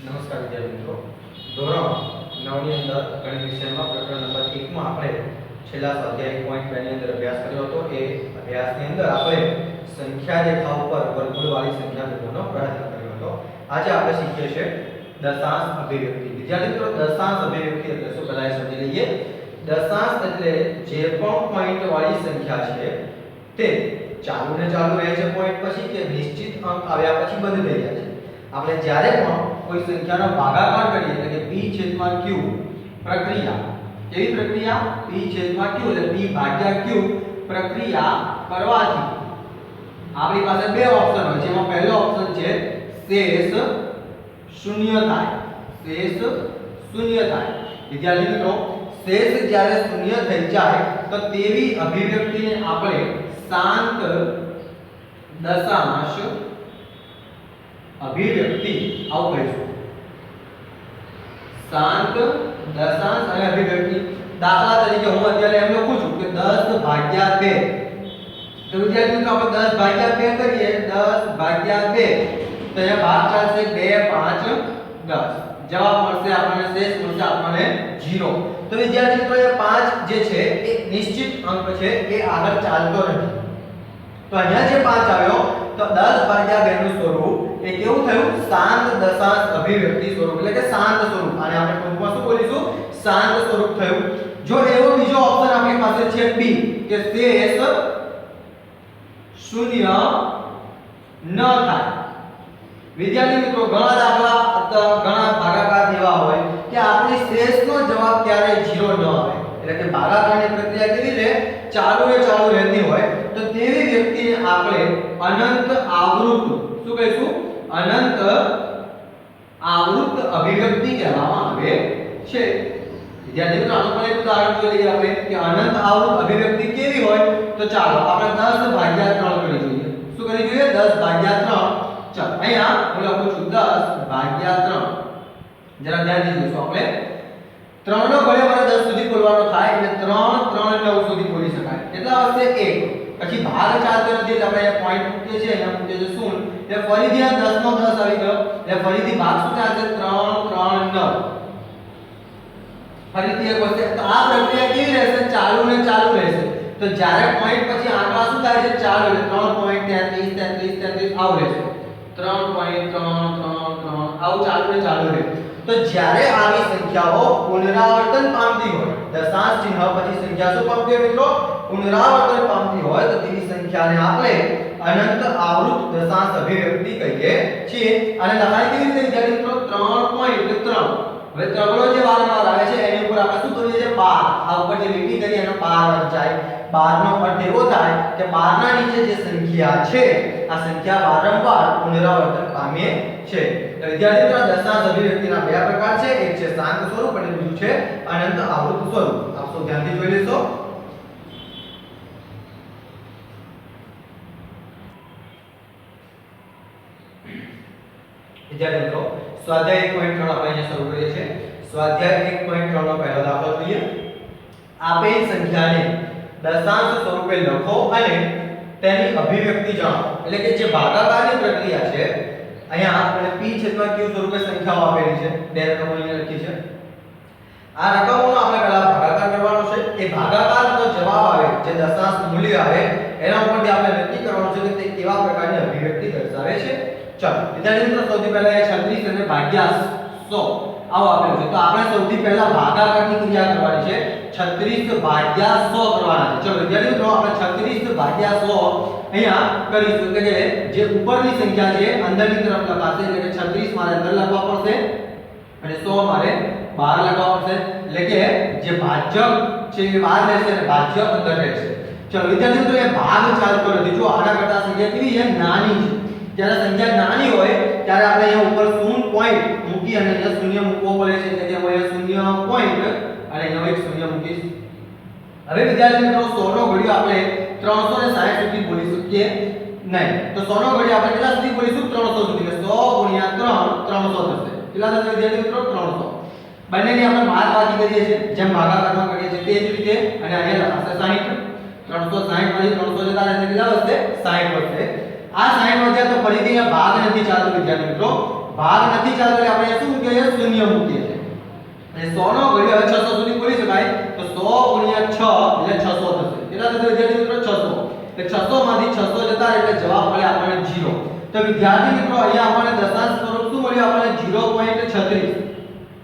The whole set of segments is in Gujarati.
નમસ્કાર વિદ્યાર્થી મિત્રો, ધોરણ 9 ની અંદર ગણિત વિષયમાં પ્રકરણ નંબર 1 માં આપણે છેલ્લા સ્વાધ્યાય પોઈન્ટ 2 ની અંદર અભ્યાસ કર્યો હતો. એ અભ્યાસની અંદર આપણે સંખ્યા રેખા ઉપર વર્ગમૂળવાળી સંખ્યા મેળવવાનો પ્રયત્ન કર્યો હતો. આજે આપણે શીખીએ છીએ દશાંશ અભિવ્યક્તિ. વિદ્યાર્થી મિત્રો, દશાંશ અભિવ્યક્તિ એટલે શું બધાએ સમજી લઈએ. દશાંશ એટલે જે પણ પોઈન્ટ વાળી સંખ્યા છે તે ચાલુ ને ચાલુ રહે છે પોઈન્ટ પછી કે નિશ્ચિત અંક આવ્યા પછી બંધ થઈ જાય છે. આપણે જ્યારે પણ કોઈ સંખ્યાનો ભાગાકાર કરીએ એટલે કે p/q પ્રક્રિયા, કેવી પ્રક્રિયા? p/q એટલે p ભાગ્યા q પ્રક્રિયા કરવાથી આપણી પાસે બે ઓપ્શન હોય છે. એમાં પહેલો ઓપ્શન છે શેષ શૂન્ય થાય. શેષ શૂન્ય થાય. વિદ્યાર્થી મિત્રો, શેષ જ્યારે શૂન્ય થઈ જાય તો તેવી અભિવ્યક્તિને આપણે શાંત દશાંશ અભિવ્યક્તિ આવું કહીશું. શાંત દશાંશ અને અભિવ્યક્તિ. દાખલા તરીકે હું અત્યારે એમ લખું છું કે 10 ભાગ્યા 2. તો વિદ્યાર્થી મિત્રો, આપણે 10 ભાગ્યા 2 કરીએ. 10 ભાગ્યા 2 તો અહીંયા ભાગ ચાલશે 2 5 10. જવાબ મળશે આપણને, શેષ મળશે આપણને 0. તો વિદ્યાર્થી મિત્રો, એ 5 જે છે એ નિશ્ચિત અંક છે, એ આગળ ચાલતો નથી. તો અહીંયા જે 5 આવ્યો તો 10 ભાગ્યા 2 નું સ્વરૂપ એ કેવું થયું? શાંત દશાંશ અભિવ્યક્તિ સ્વરૂપ, એટલે કે શાંત સ્વરૂપ. આને આપણે ટૂંકમાં શું બોલીશું? શાંત સ્વરૂપ થયું. જો એવો બીજો ઓપ્શન આપણી પાસે છે B કે શેષ શૂન્ય ન થાય. વિદ્યાર્થી મિત્રો, ઘણા દાખલા અથવા ઘણા ભાગાકાર એવા હોય કે આપણી શેષનો જવાબ ક્યારેય 0 ન આવે. એટલે કે ભાગાકારની પ્રક્રિયા કેવી રહે? ચાલુ રહેતી હોય. તો તેવી વ્યક્તિને આપણે અનંત આવૃત, શું કહીશું? અનંત આવૃત અભિવ્યક્તિ કહેવામાં આવે છે. વિદ્યાર્થી મિત્રો, આનું પણ એક ઉદાહરણ જોઈ લઈએ આપણે કે અનંત આવૃત અભિવ્યક્તિ કેવી હોય. તો ચાલો આપણે 10 ભાગ્યા 3 કરી જોઈએ. શું કરી જોઈએ? 10 ભાગ્યા 3. ચાલો અહીંયા હું લખું છું 10 ભાગ્યા 3. જરા ધ્યાનથી જોઈશું. આપણે 3 નો ઘડિયો મારે 10 સુધી બોલવાનો થાય એટલે 3 3 9 સુધી બોલી શકાય. કેટલા આવશે? 1. પછી ભાગ ચાલતો નથી એટલે આપણે પોઈન્ટ મૂકીએ છીએ, અહીંયા મૂકીએ છીએ 0. એટલે ફરીથી આ 10 નો 10 આવી ગયો એટલે ફરીથી ભાગ શું ચાલશે? 3 3 9. ફરીથી એક વખત. તો આ પ્રક્રિયા કેવી રહેશે? ચાલુ ને ચાલુ રહેશે. તો જ્યારે પોઈન્ટ પછી આંકડા શું થાય છે? ચાલુ, એટલે 3.33 33 33 આવું રહેશે. 3.333 આવું ચાલુ ને ચાલુ રહે. તો જ્યારે આવી સંખ્યાઓ પુનરાવર્તન પામતી હોય, દશાંશ ચિહ્ન પછી સંખ્યા શું પામતી હોય મિત્રો? પુનરાવર્તન પામતી હોય તો તેવી સંખ્યાને આપણે અનંત આવૃત દશાંશ અભિવ્યક્તિ કહીએ છીએ. અને લખાય કેવી રીતે વિદ્યાર્થી મિત્રો? 3.3. હવે ત્રગડો જે વારંવાર આવે છે એની ઉપર આપણે શું કરીએ છીએ? 12. આ ઉપર જે લીટી કરી એનો 12 વંચાય. 12 નો અર્થ એવો થાય કે 12 ના નીચે જે સંખ્યા છે આ સંખ્યા વારંવાર પુનરાવર્તન પામે છે. તો વિદ્યાર્થી મિત્રો, દશાંશ અભિવ્યક્તિના બે પ્રકાર છે. એક છે શાંત સ્વરૂપ અને બીજું છે અનંત આવૃત સ્વરૂપ. આપ સૌ ધ્યાનથી જોઈ લેશો. વિદ્યાર્થી મિત્રો, સ્વાધ્યાય 1.3 આપણે અહીંયા શરૂ કરીએ છીએ. સ્વાધ્યાય 1.3 નો પહેલો દાખલો જોઈએ. આપેલ સંખ્યાને દશાંશ સ્વરૂપે લખો અને તેની અભિવ્યક્તિ જણાવો. એટલે કે જે ભાગાકારની પ્રક્રિયા છે, અહીંયા આપણે p/q સ્વરૂપે સંખ્યાઓ આપેલી છે, બે રકમો અહીંયા લખી છે. આ રકમોનો આપણે પહેલા ભાગાકાર કરવાનો છે. એ ભાગાકારનો જવાબ આવે, જે દશાંશ મૂલ્ય આવે, એના ઉપરથી આપણે નક્કી કરવાનું છે કે તે કેવા પ્રકારની અભિવ્યક્તિ દર્શાવે છે. ચાલો વિદ્યાર્થી મિત્રો, સૌથી પહેલા એ 36 અને ભાગ્યા 100 આવો આપેલું છે. તો આપણે સૌથી પહેલા ભાગાકારની ક્રિયા કરવાની છે. 36 ભાગ્યા 100 કરવાના છે. ચલો વિદ્યાર્થી મિત્રો, આપણે 36 ભાગ્યા 100 અહીંયા કરીશું. એટલે કે જે ઉપરની સંખ્યા છે અંદરની તરફ લખાશે. એટલે કે 36 મારે અંદર લખવા પડશે અને 100 મારે બહાર લખવા પડશે. એટલે કે જે ભાજ્ય છે એ બહાર રહેશે અને ભાજ્ય અંદર રહેશે. ચલો વિદ્યાર્થી મિત્રો, એ ભાગ ચાલતો નથી. જો આના કરતા સંખ્યા કેવી છે? નાની છે. જ્યારે સંખ્યા નાની હોય ત્યારે આપણે અહીંયા ઉપર 0 પોઈન્ટ મૂકી અને અહીંયા શૂન્ય મૂકવો પડે છે. એટલે કે હું અહીંયા 0 પોઈન્ટ અને અહીંયા એક શૂન્ય મૂકીશ. હવે વિદ્યાર્થી મિત્રો, 100 નો ઘડિયો આપણે 360 સુધી બોલી શકીએ નહીં. તો 100 નો ઘડિયો આપણે કેટલા સુધી બોલીશું? 300 સુધી. 100 * 3 300 થશે. કેટલા થશે વિદ્યાર્થી મિત્રો? 300. બંનેની આપણે બાદબાકી કરીએ છીએ જેમ ભાગાકારમાં કરીએ છીએ તે જ રીતે. અને અહીંયા લખાશે 60. 360 માંથી 300 જતા રહેશે, કેટલા વધશે? 60 વધશે. આ 60 વધ્યા તો ફરીથી અહીંયા ભાગ નથી ચાલતો વિદ્યાર્થી મિત્રો. ભાગ નથી ચાલતો એટલે આપણે શું મૂકીએ શૂન્ય મૂકીએ છીએ અને 100 નો ઘડિયો હવે 600 સુધી બોલી શકાય તો 100 * 6 એટલે 600 થશે કેટલા થશે વિદ્યાર્થી મિત્રો 600 એટલે 600 માંથી 600 જતા એટલે જવાબ મળે આપણને 0 તો વિદ્યાર્થી મિત્રો અહીંયા આપણને દશાંશ સ્વરૂપ શું મળ્યું આપણને 0.36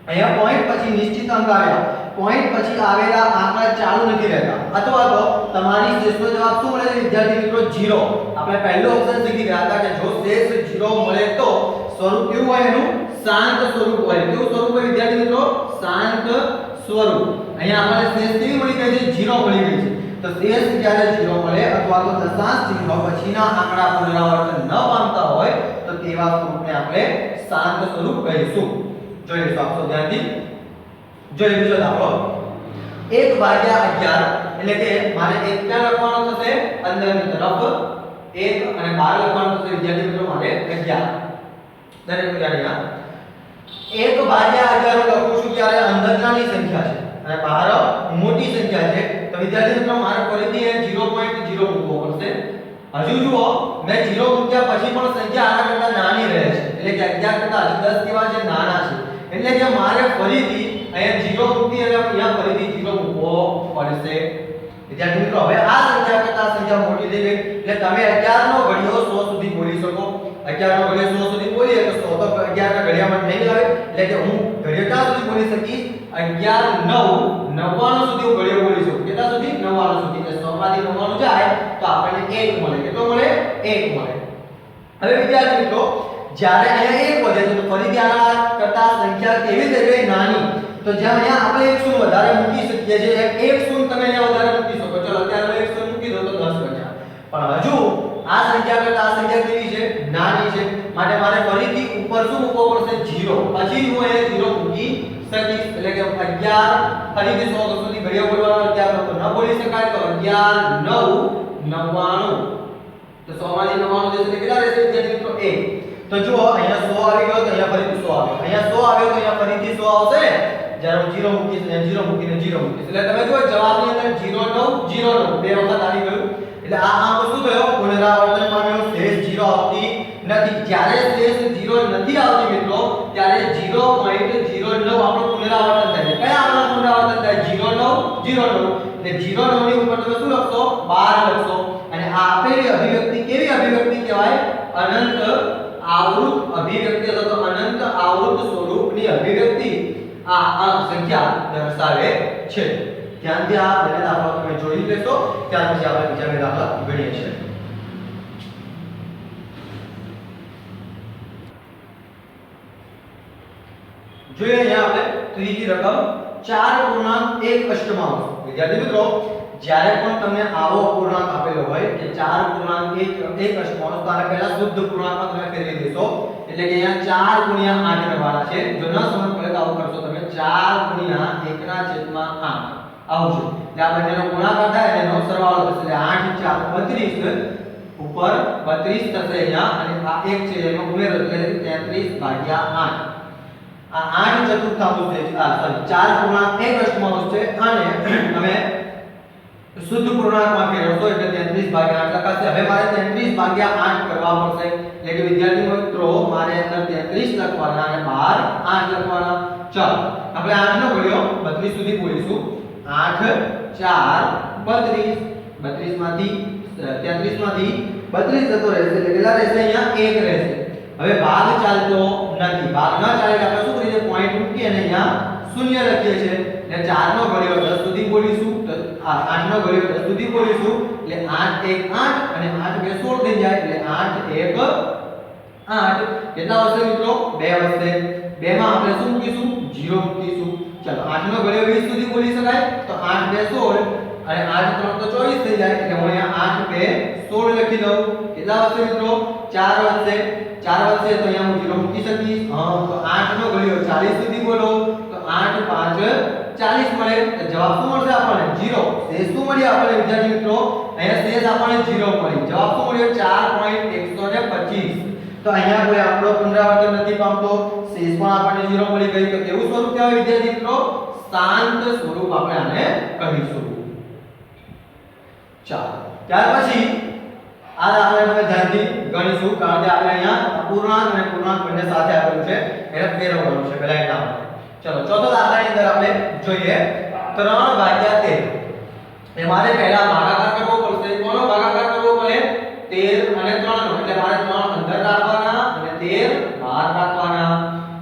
અહીંયા પોઈન્ટ પછી નિશ્ચિત અંક આવ્યા પોઈન્ટ પછી આવેલા આંકડા ચાલુ નથી રહેતા અથવા તો તમારી શેષનો જવાબ શું મળે છે વિદ્યાર્થી મિત્રો 0 આપણે પહેલો ઓપ્શન શીખી ગયા હતા કે જો શેષ 0 મળે તો સ્વરૂપ કેવું હોય એનું શાંત સ્વરૂપ હોય કેવું સ્વરૂપ હોય વિદ્યાર્થી મિત્રો શાંત સ્વરૂપ અહીંયા આપણને શેષ કેવી મળી ગઈ છે 0 મળી ગઈ છે તો શેષ જ્યારે 0 મળે અથવા તો દશાંશ ચિહ્ન પછીના આંકડા પુનરાવર્તન ન પામતા હોય તો તેવા સ્વરૂપને આપણે શાંત સ્વરૂપ કહીશું જોઈ લેશો આપો ધ્યાનથી જોઈ બીજો દાખલો 1/11 એટલે કે મારે 1 ક્યાં લખવાનો થશે અંદરની તરફ 1 અને 12 લખવાનું થશે વિદ્યાર્થી મિત્રો મારે 11 દરેક વિદ્યાર્થી 1/11 લખું છું ત્યારે અંદરનાની સંખ્યા છે અને બહાર મોટી સંખ્યા છે તો વિદ્યાર્થી મિત્રો મારે ફરીથી 0.0 મૂકવો પડશે હજુ જુઓ મેં 0 મૂક્યા પછી પણ સંખ્યા આના કરતા નાની રહે છે એટલે કે 11 કરતા હજુ 10 કેવા છે નાના છે એટલે કે મારે ફરીથી અહીંયા 0 મૂકી અને અહીંયા ફરીથી 0 મૂકવો પડશે વિદ્યાર્થી મિત્રો હવે આ સંખ્યા કરતા સંખ્યા મોટી થઈ ગઈ એટલે તમે 11 નો ઘડિયો 100 સુધી બોલી શકો 11 નો ઘડિયો 100 સુધી બોલીએ તો 100 તો 11 ના ઘડિયામાં નહીં આવે એટલે કે હું ઘડિયો ક્યાં સુધી બોલી શકીશ 11 9 99 સુધી હું ઘડિયો બોલી શકું કેટલા સુધી 99 સુધી એટલે 100 માંથી 99 જાય તો આપણને 1 મળે કેટલો મળે 1 મળે હવે વિદ્યાર્થી મિત્રો જ્યારે અહીંયા 1 વધે તો ફરીથી આના કરતા સંખ્યા કેવી થઈ ગઈ નાની તો જ્યાં અહીંયા આપણે એક શૂન્ય વધારે મૂકી શકીએ છીએ એક શૂન્ય તમે અહીંયા વધારે મૂકી શકો ચલો અત્યારે એક શૂન્ય મૂકી દો તો 10 બચ્યા પણ હજુ આ સંખ્યા કરતા આ સંખ્યા કેવી છે નાની છે માટે મારે ફરીથી ઉપર શું મૂકવો પડશે 0 પછી હું અહીંયા 0 મૂકી શકીશ એટલે કે 11 ફરીથી 100 સુધી ઘડિયો બોલવાનો અત્યારે તો ન બોલી શકાય તો 11 9 99 તો 100 માંથી 99 જશે કેટલા રહેશે વિદ્યાર્થી મિત્રો 1 તો જો અહીંયા 100 આવી ગયો તો અહીંયા ફરીથી 100 આવ્યો અહીંયા 100 આવ્યો તો અહીંયા ફરીથી 100 આવશે ને જ્યારે હું 0 મૂકીશ અહીંયા 0 મૂકીને 0 મૂકીશ એટલે તમે જો જવાબની અંદર 0 9 0 9 બે વખત આવી ગયું એટલે આ આંક શું થયો પુનરાવર્તન પામ્યો શેષ 0 આવતી નથી જ્યારે શેષ 0 નથી આવતી મિત્રો ત્યારે 0.09 આપણું પુનરાવર્તન થાય કયા આંકડા પુનરાવર્તન થાય 0 9 એટલે 0 9 ની ઉપર તમે શું લખશો 12 લખશો અને આ આપેલી અભિવ્યક્તિ કેવી અભિવ્યક્તિ કહેવાય અનંત આવૃત અભિવ્યક્તિ અથવા તો અનંત આવૃત સ્વરૂપની અભિવ્યક્તિ આ સંખ્યા દર્શાવે છે ધ્યાનથી આ બંને દાખલા તમે જોઈ લેશો ત્યાર પછી આપણે બીજા બે દાખલા ગણીએ છીએ જોઈએ અહીંયા આપણે ત્રીજી રકમ 4.1 અષ્ટમાંશ વિદ્યાર્થી મિત્રો જ્યારે પણ તમને આવો પૂર્ણાંક આપેલો હોય કે 4.1 અષ્ટમાંશ તો આને પહેલા શુદ્ધ પૂર્ણાંકમાં તમે ફેરવી દેશો એટલે કે અહીંયા 4 * 8 કરવાના છે જો ન સમજ પડે તો આવું કરશો તમે 4 * 1/8 આવું છે એટલે આ બંનેનો ગુણાકાર થાય અને એનો સરવાળો થશે એટલે 8 4 32 ઉપર 32 થશે અહીંયા અને આ 1 છે એનો ઉમેરો એટલે 33/8 આ 8 ચતુર્થાંશ છે સોરી 4.1 અષ્ટમાંશ છે અને અમે શુદ્ધ પૂર્ણાંકમાં ફેરવશો એટલે 33/8 લખાશે હવે મારે 33/8 કરવા પડશે એટલે કે વિદ્યાર્થી મિત્રો મારે અંદર 33 લખવાના અને બહાર 8 લખવાના ચાલો આપણે 8 નો ઘડિયો 32 સુધી બોલીશું 8 4 32 32 માંથી 33 માંથી 32 જતો રહેશે એટલે કેટલા રહેશે અહીંયા 1 રહેશે હવે ભાગ ચાલતો નથી ભાગ ન ચાલે એટલે આપણે શું કરીએ પોઈન્ટ મૂકી અને અહીંયા શૂન્ય લખીએ છીએ એટલે 4 નો ઘડિયો 10 સુધી બોલીશું તો 8 નો ઘડિયો 10 સુધી બોલીશું એટલે 8 1 8 અને 8 2 16 થઈ જાય એટલે 8 1 8 કેટલા વધશે મિત્રો 2 વધશે 2 માં આપણે શું મૂકીશું 0 મૂકીશું ચલો 8 નો ઘડિયો 20 સુધી બોલી શકાય તો 8 2 16 અને 8 3 તો 24 થઈ જાય એટલે હું અહીંયા 8 2 16 લખી દઉં કેટલા વધશે મિત્રો 4 વધશે 4 વધશે તો અહીંયા હું 0 મૂકી શકીશ તો 8 નો ઘડિયો 40 સુધી બોલો તો 8 5 40 મળે તો જવાબ શું મળશે આપણને 0 શેષ શું મળ્યો આપણને વિદ્યાર્થી મિત્રો અહીંયા શેષ આપણને 0 મળી જવાબ શું મળ્યો 4.125 તો અહીંયા કોઈ આપણો પુનરાવર્તન નથી પામતો શેષ પણ આપણને 0 મળી ગઈ તો કેવું સ્વરૂપ કહેવાય વિદ્યાર્થી મિત્રો શાંત સ્વરૂપ આપણે આને કહીશું ચાલો ત્યાર પછી આ દાખલા તમે ધ્યાનથી ગણીશું કારણ કે આપણે અહીંયા અપૂર્ણાંક અને પૂર્ણાંક બંને સાથે આપેલું છે એને ફેરવવાનું છે પહેલા એટલા માટે. ચલો ચોથો દાખલાની અંદર આપણે જોઈએ 3/13. એ મારે પહેલા ભાગાકાર કરવો પડશે. કોનો ભાગાકાર કરવો પડે? 13 અને 3 નો. એટલે મારે 3 અંદર રાખવાના અને 13 બહાર રાખવાના.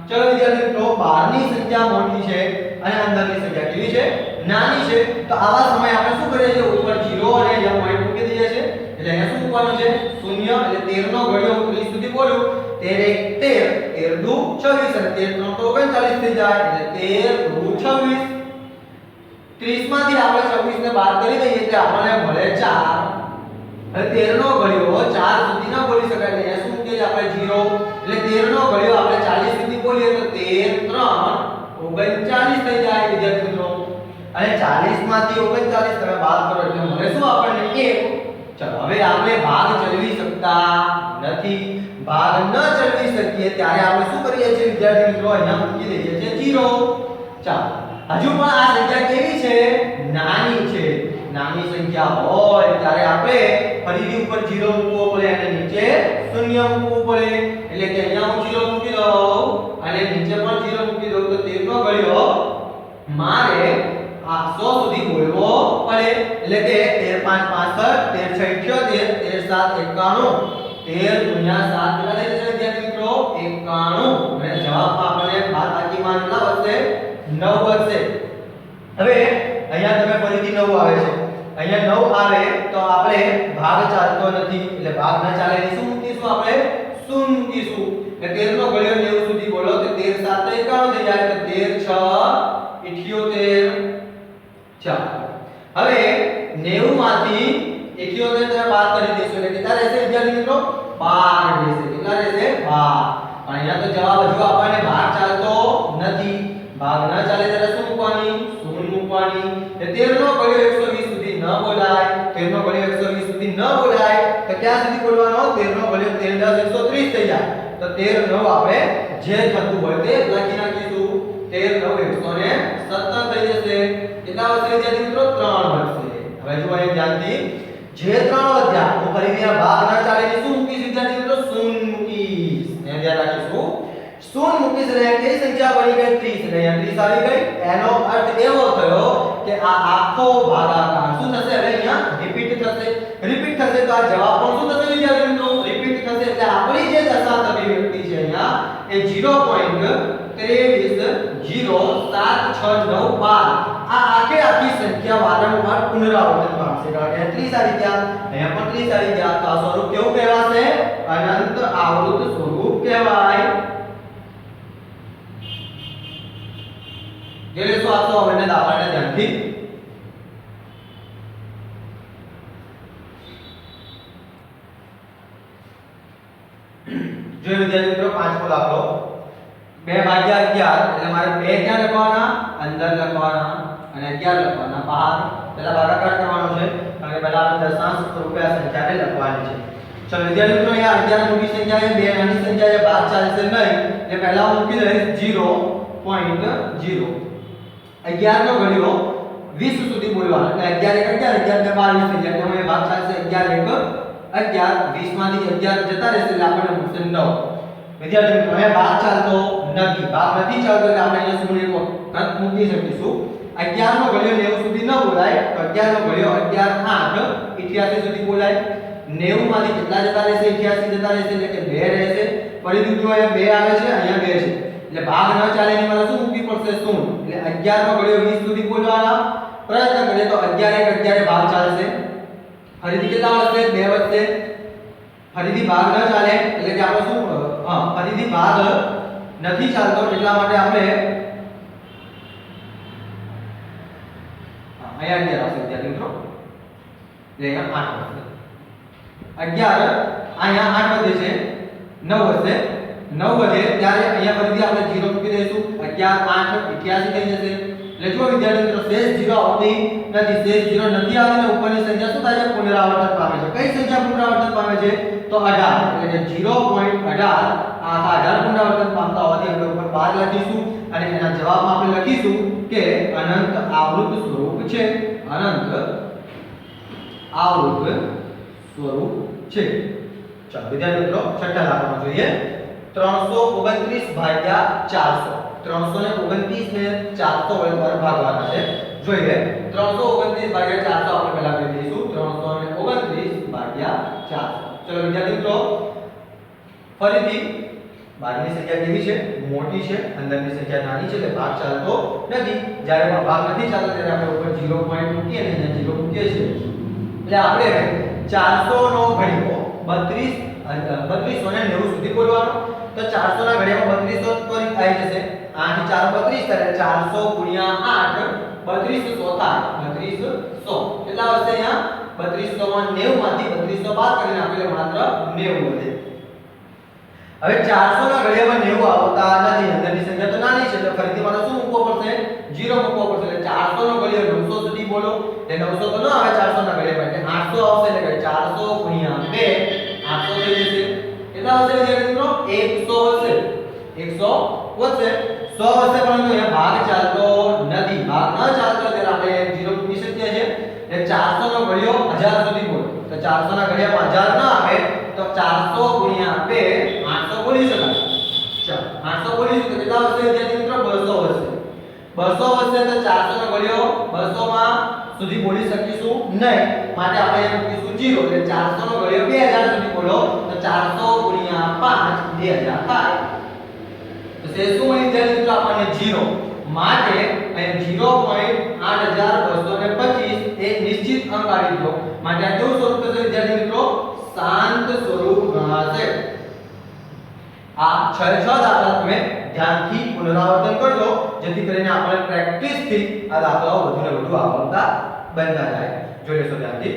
ચલો વિદ્યાર્થી મિત્રો, બહારની સંખ્યા મોટી છે અને અંદરની સંખ્યા કેવી છે? નાની છે. તો આવા સમયે આપણે શું કરીએ છીએ? ઉપર 0 અને અહીંયા પોઈન્ટ મૂકી દઈએ છીએ. એટલે અહીંયા શું મૂકવાનું છે? 0. એટલે 13 નો ઘડિયો હું 30 સુધી બોલું. 13 1 13 13 2 26 અને 13 3 તો 39 થઈ જાય. એટલે 13 2 26. 30 માંથી આપણે 26 ને બાદ કરી દઈએ એટલે આપણને મળે 4. હવે 13 નો ઘડિયો 4 સુધી ન બોલી શકાય એટલે અહીંયા શું મૂકીએ આપણે 0. એટલે 13 નો ઘડિયો આપણે 40 સુધી બોલીએ તો 13 3 39 થઈ જાય વિદ્યાર્થી મિત્રો. અને 40 માંથી 39 તમે બાદ કરો એટલે મળે શું આપણને 1. ચલો હવે આપણે ભાગ ચલાવી શકતા નથી. ભાગ ન ચલાવી શકીએ ત્યારે આપણે શું કરીએ છીએ વિદ્યાર્થી મિત્રો? અહીંયા મૂકી દઈએ છીએ 0. ચાલો હજુ પણ આ સંખ્યા કેવી છે? નાની છે. નાની સંખ્યા હોય ત્યારે આપણે ફરીથી ઉપર 0 મૂકવો પડે અને નીચે 0 મૂકવું પડે. એટલે કે અહીંયા હું 0 મૂકી દઉં અને નીચે પણ 0 મૂકી દઉં તો 13 નો ઘડિયો મારે આ 100 સુધી બોલવો પડે. એટલે કે 13 5 65 13 6 78 13 7 91 13 × 7 કેટલા થઈ જશે વિદ્યાર્થી મિત્રો? 91. અને જવાબમાં આપણને બાદબાકીમાં કેટલા વધશે? 9 વધશે. હવે અહીંયા તમે ફરીથી 9 આવે છે. અહીંયા 9 આવે તો આપણે ભાગ ચાલતો નથી એટલે ભાગ ન ચાલે એટલે શું મૂકીશું? આપણે 0 મૂકીશું. એટલે 13 નો ઘડિયો 90 સુધી બોલો તો 13 7 91 થઈ જાય. તો 13 6 78. ચાલો હવે 90 માંથી 78 તમે બાદ કરી દેશો એટલે કેટલા રહેશે વિદ્યાર્થી મિત્રો? 12 રહેશે. કેટલા રહેશે? 12. પણ અહીંયા તો જવાબ હજુ આપણને ભાગ ચાલતો નથી. ભાગ ન ચાલે ત્યારે શું મૂકવાની? 0 મૂકવાની. એટલે 13 નો ઘડિયો 120 સુધી ન બોલાય. 13 નો ઘડિયો 120 સુધી ન બોલાય તો ક્યાં સુધી બોલવાનો? 13 નો ઘડિયો 13 10 130 થઈ જાય. તો 13 9 આપણે જે થતું હોય તે લખી નાખીશું. 13 9 117 થઈ જશે. કેટલા વધશે વિદ્યાર્થી મિત્રો? 3 વધશે. હવે જો અહીં ધ્યાનથી જે 3 વધ્યા હું ફરીથી આ ભાગ ન ચાલે એટલે શું મૂકીશ વિદ્યાર્થી મિત્રો? 0 મૂકીશ. અહીંયા ધ્યાન રાખીશું. 0 મૂકીશ એટલે કઈ સંખ્યા બની ગઈ? 30. એટલે અહીંયા 30 આવી ગઈ. એનો અર્થ એવો થયો કે આ આખો ભાગાકાર શું થશે? હવે અહીંયા રિપીટ થશે. રિપીટ થશે તો આ જવાબ પણ શું થશે વિદ્યાર્થી મિત્રો? રિપીટ થશે. એટલે આપણી જે દશાંશ અભિવ્યક્તિ છે અહીંયા એ 0.23076912 આ આખી સંખ્યા વારંવાર પુનરાવર્તન પામશે. કારણ કે 30 આવી ગયા, અહીંયા પણ 30 આવી ગયા. તો આ સ્વરૂપ કેવું કહેવાશે? અનંત આવૃત સ્વરૂપ કહેવાય. એટલે શું આપશો હવે દાખલાને ધ્યાનથી જો વિદ્યાર્થી મિત્રો પાંચમો દાખલો 2/11 એટલે મારે 2 ક્યાં લખવાના? અંદર લખવાના અને 11 લખવાના બહાર. પહેલા ભાગાકાર કરવાનો છે કારણ કે પહેલા આપણે દશાંશ સ્વરૂપે આ સંખ્યાને લખવાની છે. ચલો વિદ્યાર્થી મિત્રો અહીંયા 11 મોટી સંખ્યા છે, 2 નાની સંખ્યા છે, ભાગ ચાલશે નહીં એટલે પહેલા હું મૂકી દઈશ 0.0. 11 નો ઘડિયો 20 સુધી બોલવાનો એટલે 11 1 11 11 22 થઈ જાય. તો ભાગ ચાલશે 11 1 11 20 માંથી 11 જતા રહેશે એટલે આપણને મળશે 9. વિદ્યાર્થી મિત્રો હવે ભાગ ચાલતો નથી. ભાગ નથી ચાલતો એટલે આપણે અહીંયા શૂન્ય અંક મૂકી શકીશું. 11 નો ઘડિયો 90 સુધી ન બોલાય તો 11 નો ઘડિયો 11 8 88 સુધી બોલાય. 90 માંથી કેટલા જતા રહેશે? 88 જતા રહેશે એટલે કે 2 રહેશે. ફરીથી જો અહીંયા 2 આવે છે, અહીંયા 2 છે એટલે ભાગ ન ચાલે એની મારે શું મૂકવી પડશે? 0. એટલે 11 નો ઘડિયો 20 સુધી બોલવાના પ્રયત્ન કરીએ તો 11 1 11 ભાગ ચાલશે. ફરીથી કેટલા વધશે? 2 વધશે. ફરીથી ભાગ ન ચાલે એટલે કે આપણે શું ફરીથી ભાગ નથી ચાલતો એટલા માટે આપણે અહીંયા 11 આવશે વિદ્યાર્થી મિત્રો. એટલે અહીંયા 8 વધશે. 11 અહીંયા 8 વધે છે, 9 વધશે. 9 વધે ત્યારે અહીંયા ફરીથી આપણે 0 મૂકી દઈશું. 11 8 88 થઈ જશે. એટલે જો વિદ્યાર્થી મિત્રો શેષ 0 આવતી નથી. શેષ 0 નથી આવતી ને ઉપરની સંખ્યા શું થાય છે? પુનરાવર્તન પામે છે. કઈ સંખ્યા પુનરાવર્તન પામે છે? તો 18 એટલે કે 0.18 આ 18 પુનરાવર્તન પામતા હોવાથી આપણે ઉપર 12 લખીશું અને એના જવાબમાં આપણે લખીશું કે અનંત આવૃત સ્વરૂપ છે. અનંત આવૃત સ્વરૂપ છે। ચાલો વિદ્યાર્થી મિત્રો છઠ્ઠા દાખલામાં જોઈએ 329 ભાગ્યા 400 329 ને 400 વડે દ્વારા ભાગવાના છે। જોઈએ 329 ભાગ્યા 400 આપણે પહેલા કરી દઈશું 329 ભાગ્યા 400। ચલો વિદ્યાર્થી મિત્રો ફરીથી બહારની સંખ્યા કેવી છે મોટી છે અંદરની સંખ્યા નાની છે એટલે ભાગ ચાલતો નથી। જ્યારે પણ ભાગ નથી ચાલતો ત્યારે આપણે ઉપર 0 પોઈન્ટ મૂકીએ અને અહીંયા 0 મૂકીએ છીએ એટલે આપણે 400 નો ઘડિયો 3200 ને 90 સુધી બોલવાનો તો 400 ના ઘડિયામાં 3200 પર આવી જશે 8 4 32 એટલે 400 ગુણ્યા 8 3200 થાય 3200 કેટલા આવશે અહીંયા 3200 માં 90 માંથી 3200 બાદ કરીને આપણે માત્ર 90 વધે। હવે 400 ના ઘડિયામાં 90 આવતા નથી અંદરની સંખ્યા તો નાની છે એટલે ફરીથી મારે શું મૂકવો પડશે 0 મૂકવો પડશે એટલે 400 નો ઘડિયો 900 સુધી બોલો એટલે 900 તો ન આવે 400 ના ઘડિયામાં એટલે 800 આવશે એટલે 400 ગુણ્યા 2 800 થઈ જશે કેટલા આવશે વિદ્યાર્થી મિત્રો 100 હશે 100 વધશે 100 હશે પરંતુ અહીંયા ભાગ ચાલતો નથી ભાગ ન ચાલતો ત્યારે આપણે 0 મૂકી શકીએ છીએ એટલે 400 નો ઘડિયો 1000 સુધી બોલો તો 400 ના ઘડિયામાં 1000 ન આવે તો 400 ગુણ્યા 2 800 બોલી શકાય। ચાલો 800 બોલીશું તો કેટલા આવશે વિદ્યાર્થી મિત્રો 200 વધશે 200 વધશે તો 400 નો ઘડિયો 200 માં સુધી બોલી શકીશું નહીં માટે આપણે અહીં મૂકીશું 0 એટલે 400 નો ઘડિયો 2000 સુધી બોલો તો 400 ગુણ્યા 5 2000 થાય તો તે શું મળી વિદ્યાર્થી મિત્રો આપણને 0 માટે અહીં 0.8225 એક નિશ્ચિત અંક આવી ગયો માટે આ કેવું સ્વરૂપ થશે વિદ્યાર્થી મિત્રો શાંત સ્વરૂપ ગણાશે। આ 6 દાખલા તમે ધ્યાનથી પુનરાવર્તન કરજો જેથી કરીને આપણે પ્રેક્ટિસ થી આ દાખલાઓ વધુ ને વધુ આવડતા બનતા જાય। જોઈ લેશો ધ્યાનથી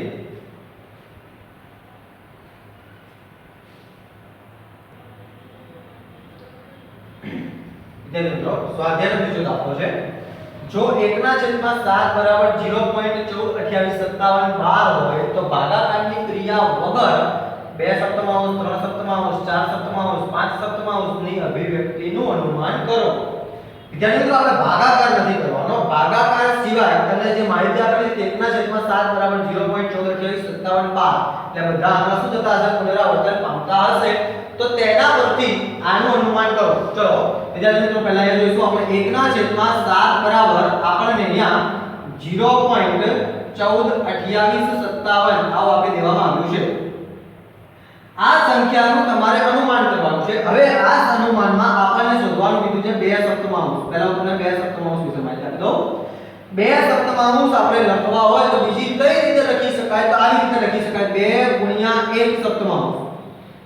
મિત્રો સ્વાધ્યાયનો બીજો દાખલો છે જો 1/7 બરાબર 0.142857 હોય તો ભાગાકારની ક્રિયા વગર 2 સપ્તમાંશ 3 સપ્તમાંશ 4 સપ્તમાંશ 5 સપ્તમાંશ ની અભિવ્યક્તિનું અનુમાન કરો। વિદ્યાર્થી મિત્રો આપણે ભાગાકાર નથી કરવાનો ભાગાકાર સિવાય તમને જે માહિતી આપેલી છે 1/7 બરાબર 0.142857 બાર એટલે બધા આંકડા શું થતા હશે પુનરાવર્તન પામતા હશે તો તેના પરથી આનું અનુમાન કરો। ચલો વિદ્યાર્થી મિત્રો પહેલા એ જોઈશું આપણે 1/7 બરાબર આપણને અહીંયા 0.142857 આવો આપણે દેવામાં આવ્યું છે। આ સંખ્યાનું તમારે અનુમાન કરવાનું છે। હવે આ અનુમાનમાં આપણને શોધવાનું કીધું છે 2 સપ્તમાંશ પહેલા હું તમને 2 સપ્તમાંશ વિશે માહિતી આપી દઉં 2 સપ્તમાંશ આપણે લખવા હોય તો બીજી કઈ રીતે લખી શકાય તો આવી રીતે લખી શકાય 2 ગુણ્યા 1 સપ્તમાંશ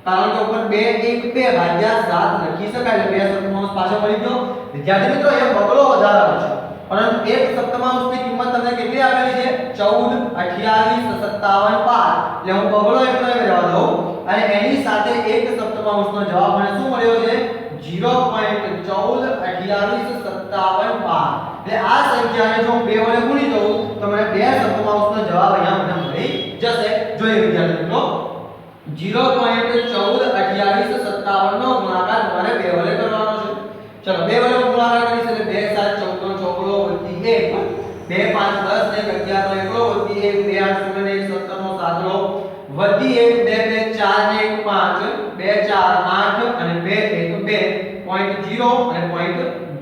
કારણ કે ઉપર 2 1 2 ભાગ્યા 7 લખી શકાય એટલે 2 સપ્તમાંશ પાછો મળી ગયો। વિદ્યાર્થી મિત્રો એ બગડો વધારાનો છે પરંતુ 1 સપ્તમાંશની કિંમત તમને કેટલી આપેલી છે 14 28 57 બાર એટલે હું બગડો એકનો એક રહેવા દઉં અને એની સાથે 1 સપ્તમાંશનો જવાબ મને શું મળ્યો છે 0.142857 બાર એટલે આ સંખ્યાને જો હું 2 વડે ગુણી દઉં તો મને 2 સપ્તમાંશનો જવાબ અહીંયા મને મળી જશે। જોઈએ વિદ્યાર્થી મિત્રો 0.142857 નો ગુણાકાર તમારે 2 વડે કરવાનો છે। ચલો 2 વડે ગુણાકાર કરીશ એટલે 2 7 14 ચોકડો વત્તી 1 2 5 10 ને 11 એકડો વત્તી 1 2 8 16 ને 17 નો સાતડો વત્તી 1 2 2 4 ને 1 5 2 4 8 અને 2 1 2 0 અને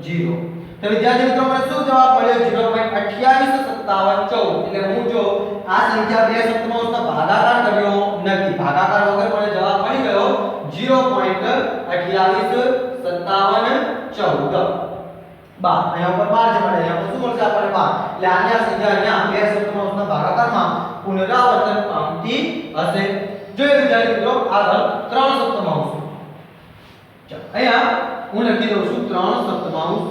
0 તો વિદ્યાર્થી મિત્રો મને શું જવાબ મળ્યો 0.285714 એટલે હું જો આ સંખ્યા 2 સપ્તમાંશનો ભાગાકાર કર્યો નથી ભાગાકાર વગર મને જવાબ મળી ગયો 0.285714 બાર અહીંયા ઉપર 12 છે મળે અહીંયા ઉપર શું મળશે આપણને 12 એટલે આની આ સંખ્યા અહીંયા 2 સપ્તમાંશના ભાગાકારમાં પુનરાવર્તન પામતી હશે। જોઈએ વિદ્યાર્થી મિત્રો આગળ 3 સપ્તમાંશ ચાલો અહીંયા હું લખી દઉં છું 3 સપ્તમાંશ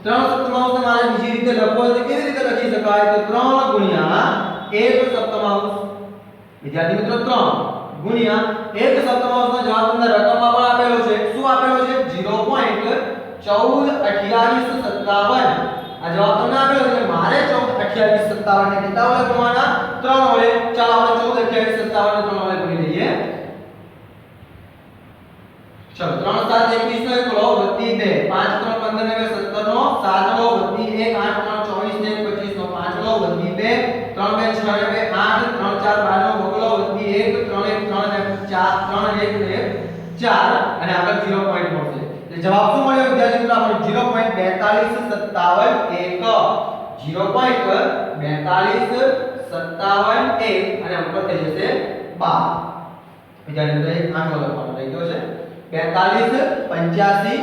3 સપ્તમાંશ મારે બીજી રીતે લખવો હોય તો કેવી રીતે લખી શકાય તો 3 ગુણ્યા 1 સપ્તમાંશ વિદ્યાર્થી મિત્રો 3 ગુણ્યા 1 સપ્તમાંશનો જવાબ તમને રકમમાં પણ આપેલો છે શું આપેલો છે 0.142857 આ જવાબ તમને આપેલો છે મારે 142857 ને કેટલા વડે ગુણવાના 3 વડે ચાલો આપણે 142857 ને 3 વડે ગુણી લઈએ ચલો 3 7 21 નો એકડો વત્તી 2 5 3 15 ને 17 નો સાતડો વત્તી 1 8 3 24 ને 25 નો પાંચડો વત્તી 2 3 2 6 ને 2 8 3 4 12 નો બગડો વત્તી 1 3 1 3 ને 4 4 3 1 ને 4 અને આગળ 0 પોઈન્ટ મળશે એટલે જવાબ શું મળ્યો વિદ્યાર્થી મિત્રો આપણે 0.4257 અને ઉપર થઈ જશે 12 વિદ્યાર્થી મિત્રો એક આંકડો લખવાનો રહી ગયો છે 42 85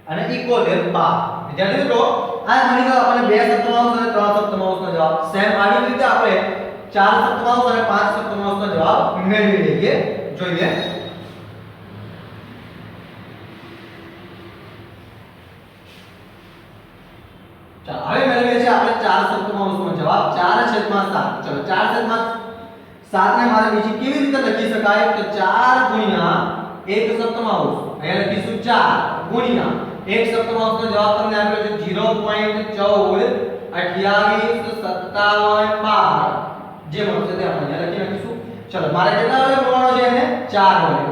અને 71 12 વિદ્યાર્થી મિત્રો આ મળી ગયો આપણને 2 સપ્તમાંશ અને 3 સપ્તમાંશનો જવાબ સેમ આવી રીતે આપણે 4 સપ્તમાંશ અને 5 સપ્તમાંશનો જવાબ મેળવી લઈએ જોઈએ ચાલો હવે મેળવીએ છીએ આપણે 4 સપ્તમાંશનો જવાબ 4/7 ચલો 4/7 ને મારે બીજી કેવી રીતે લખી શકાય તો 4 ગુણ્યા 1 સપ્તમાંશ અહીંયા લખીશું 4 ગુણ્યા 1 સપ્તમાંશનો જવાબ તમને આપ્યો છે 0.142857 જે મળશે તે આપણે અહીંયા લખી નાખીશું ચલો મારે કેટલા વડે ગુણવાનો છે એને 4 વડે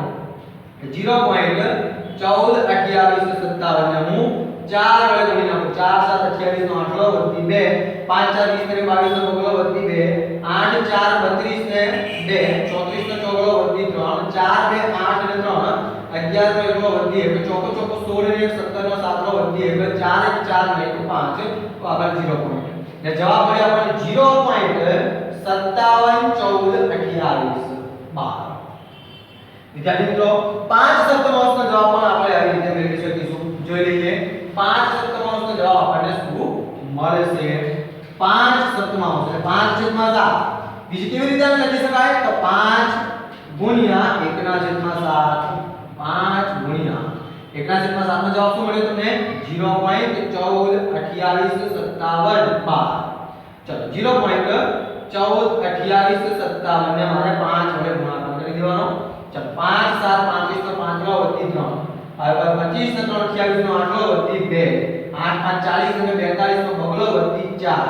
0.142857 ને હું 4 વડે ગુણી નાખું 4 7 28 નો આંકડો વધી 2 5 4 20 ને 22 નો બગડો વધી 2 8 4 32 ને 2 34 નો ચોગડો વધી 3 4 2 8 ને 3 11 નો એકડો વધી 1 ચોકો ચોકો 16 ને 17 નો સાતડો વધી 1 4 1 4 ને 1 5 તો આગળ 0 પોઈન્ટ એટલે જવાબ મળ્યો આપણને 0.571428 વિદ્યાર્થી મિત્રો 5 સપ્તમાંશનો જવાબ પણ આપણે આવી રીતે મેળવી શકીશું જોઈ લઈએ 5 સપ્તમાંશનો જવાબ આપણને શું મળશે 5 સપ્તમાંશ એટલે 5/7 બીજી કેવી રીતે લખી શકાય તો 5 ગુણ્યા 1/7 5 ગુણ્યા 1/7 નો જવાબ શું મળ્યો તમને 0.142857 ચલો 0.142857 ને મારે 5 વડે ગુણાકાર કરી દેવાનો ચલો 5 7 35 નો પાંચડો વધી 3 હવે 25 નો 3 28 નો આંકડો વધી 2 8 5 40 અને 42 નો બગડો વધી 4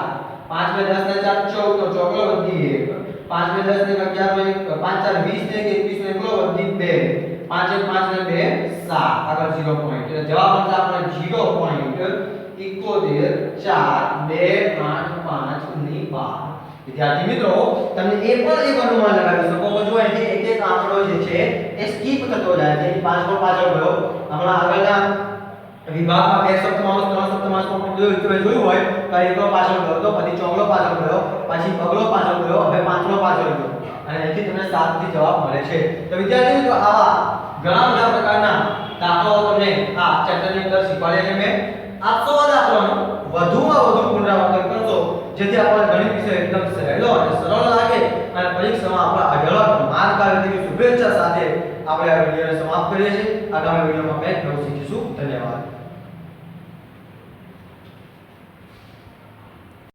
5 2 10 ને 4 14 નો ચોગડો વધી 1 5 2 10 ને 11 5 4 20 ને 21 નો એકડો વધી 2 5 1 5 ને 2 7 આગળ 0 પોઈન્ટ એટલે જવાબ મળશે આપણે 0.714285 વિદ્યાર્થી મિત્રો તમને એ પણ એક અનુમાન લગાવી શકો છો જો અહીં એક એક આંકડો જે છે એ સ્કીપ થતો જાય છે પાછળ ગયો હમણાં આગળના વિભાગમાં 2 સપ્તમાંશ 3 સપ્તમાંશમાં જોયું હોય તો એકડો પાછળ ગયો તો પછી ચોગડો પાછળ ગયો પછી બગડો પાછળ ગયો હવે પાંચડો પાછળ ગયો અને અહીંથી તમને 7 થી જવાબ મળે છે તો વિદ્યાર્થી મિત્રો આવા ઘણા બધા પ્રકારના દાખલાઓ તમને આ ચેપ્ટરની અંદર શીખવાડ્યા છે મેં આપ સૌ દાખલાઓનો વધુમાં વધુ પુનરાવર્તન કરશો જેથી આપણને ગણિત વિષય એકદમ સહેલો અને સરળ લાગે અને પરીક્ષામાં આપણા અઢળક માર્ક આવે તેવી શુભેચ્છા સાથે આપણે આ વિડિયોને સમાપ્ત કરીએ છીએ આગામી વિડિયોમાં કંઈક નવું શીખીશું ધન્યવાદ